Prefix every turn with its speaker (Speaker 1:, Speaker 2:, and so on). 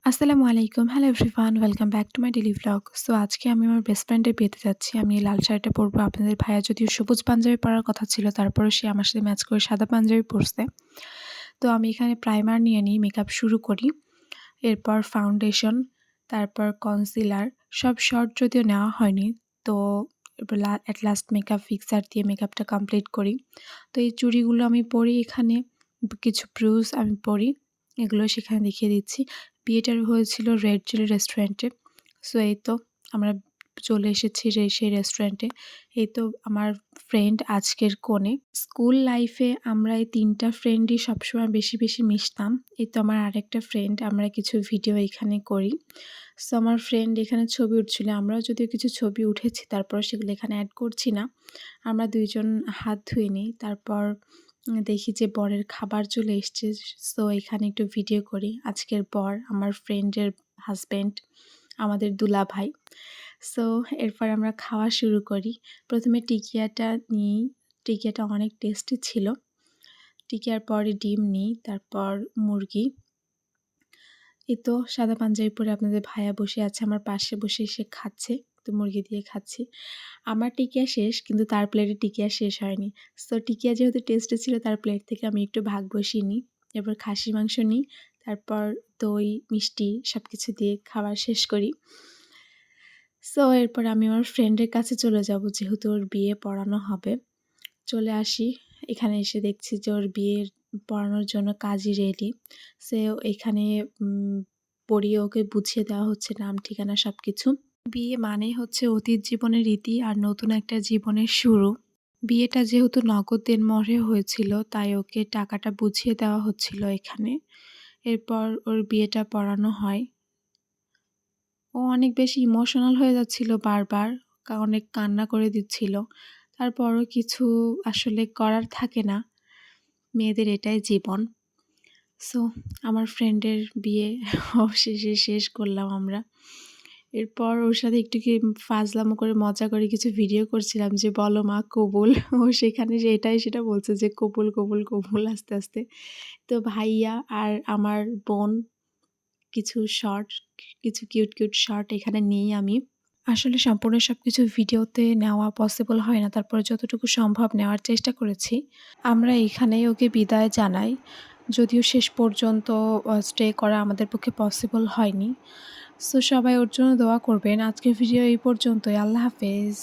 Speaker 1: আসসালামু আলাইকুম। Hello everyone, welcome back to my daily vlog. So আজকে আমি আমার বেস্ট ফ্রেন্ডের বিয়েতে যাচ্ছি। আমি এই লাল শাড়িটা পরবো। আপনাদের ভাইয়া যদিও সবুজ পাঞ্জাবি পরার কথা ছিল, তারপরেও সে আমার সাথে ম্যাচ করে সাদা পাঞ্জাবি পরছে। তো আমি এখানে প্রাইমার নিয়ে নিই, মেকআপ শুরু করি। এরপর ফাউন্ডেশন, তারপর কনসিলার, সব শর্ট যদিও নেওয়া হয়নি। তো এরপর এট লাস্ট মেকআপ ফিক্সার দিয়ে মেকআপটা কমপ্লিট করি। তো এই চুড়িগুলো আমি পরি এখানে, কিছু ব্রুজ আমি পরি, এগুলো সেখানে দেখিয়ে দিচ্ছি। বিয়েটা হয়েছিল রেড চিলি রেস্টুরেন্টে। সো এই তো আমরা চলে এসেছি সেই রেস্টুরেন্টে। এই তো আমার ফ্রেন্ড আজকের কনে। স্কুল লাইফে আমরা এই ৩ টা ফ্রেন্ডই সবসময় বেশি মিশতাম। এই তো আমার আরেকটা ফ্রেন্ড, আমরা কিছু ভিডিও এখানে করি। সো আমার ফ্রেন্ড এখানে ছবি উঠছিল। আমরাও যদিও কিছু ছবি উঠেছি, তারপর সেগুলো এখানে অ্যাড করছি না। আমরা ২ জন হাত ধুয়ে নিই। তারপর দেখি যে বরের খাবার চলে এসছে। সো এখানে একটু ভিডিও করি। আজকের বর আমার ফ্রেন্ডের হাসব্যান্ড, আমাদের দুলাভাই। সো এরপর আমরা খাওয়া শুরু করি। ১ম এ টিকিয়াটা নিই। টিকিয়াটা অনেক টেস্টি ছিল। টিকিয়ার পরে ডিম নিই, তারপর মুরগি। এই তো সাদা পাঞ্জাবি পরে আপনাদের ভাইয়া বসে আছে আমার পাশে, বসে সে খাচ্ছে। তো মুরগি দিয়ে খাচ্ছি। আমার টিকিয়া শেষ, কিন্তু তার প্লেটে টিকিয়া শেষ হয়নি। সো টিকিয়া যেহেতু টেস্টি ছিল, তার প্লেট থেকে আমি একটু ভাগ বসিয়ে নিই। এরপর খাসির মাংস নিই, তারপর দই, মিষ্টি সবকিছু দিয়ে খাবার শেষ করি। সো এরপর আমি আমার ফ্রেন্ডের কাছে চলে যাব, যেহেতু ওর বিয়ে পড়ানো হবে। চলে আসি। এখানে এসে দেখছি যে ওর বিয়ের পড়ানোর জন্য কাজী রেডি। সে এখানে পড়িয়ে ওকে বুঝিয়ে দেওয়া হচ্ছে নাম, ঠিকানা সবকিছু। বিয়ে মানেই হচ্ছে অতীত জীবনের রীতি আর নতুন একটা জীবনের শুরু। বিয়েটা যেহেতু নগদ দেনমোহরে হয়েছিল, তাই ওকে টাকাটা বুঝিয়ে দেওয়া হচ্ছিল এখানে। এরপর ওর বিয়েটা পড়ানো হয়। ও অনেক বেশি ইমোশনাল হয়ে যাচ্ছিল বারবার, অনেক কান্না করে দিচ্ছিল। তারপরও কিছু আসলে করার থাকে না, মেয়েদের এটাই জীবন। সো আমার ফ্রেন্ডের বিয়ে অবশেষে শেষ করলাম আমরা। এরপর ওর সাথে একটু কি ফাজলামো করে মজা করে কিছু ভিডিও করছিলাম যে বলো মা কবুল। ও সেখানে যে এটাই সেটা বলছে যে কবুল কবুল কবুল আস্তে। তো ভাইয়া আর আমার বোন কিছু শর্ট, কিছু কিউট শর্ট এখানে নিই আমি। আসলে সম্পূর্ণ সবকিছু ভিডিওতে নেওয়া পসিবল হয় না, তারপরে যতটুকু সম্ভব নেওয়ার চেষ্টা করেছি। আমরা এখানেই ওকে বিদায় জানাই। যদিও শেষ পর্যন্ত স্টে করা আমাদের পক্ষে পসিবল হয়নি। সো সবাই ওর জন্য দোয়া করবেন। আজকের ভিডিও এই পর্যন্তই। আল্লাহ হাফেজ।